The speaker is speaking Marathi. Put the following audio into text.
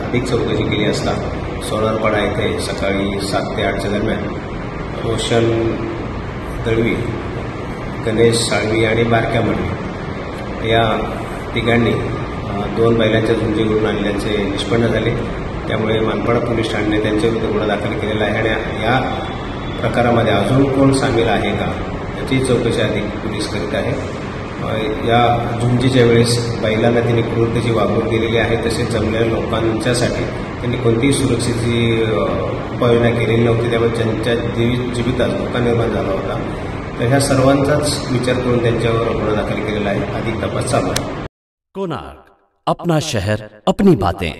अधिक चौकशी केली असता सोनारपाडा येथे सकाळी 7 ते 8च्या दरम्यान रोशन दळवी, गणेश साळवी आणि बारक्या मडवी या तिघांनी 2 बैलांच्या झुंजीवरून आणल्याचे निष्पन्न झाले। त्यामुळे मानपाडा पोलीस ठाण्याने त्यांच्याविरुद्ध गुन्हा दाखल केलेला आहे आणि या प्रकारामध्ये अजून कोण सामील आहे का याची चौकशी अधिक पोलीस करीत आहे। या झुंजीच्या वेळेस बैलांना त्यांनी क्रूरतेची वागणूक दिलेली आहे, तसेच जमलेल्या लोकांच्यासाठी त्यांनी कोणतीही सुरक्षेची उपाययोजना केलेली नव्हती, त्यामुळे त्यांच्या जीवितात धोका निर्माण झाला होता। तर ह्या सर्वांचाच विचार करून त्यांच्यावर गुन्हा दाखल केलेला आहे। अधिक तपास चालू आहे। कोणार्क, अपना शहर अपनी बातें।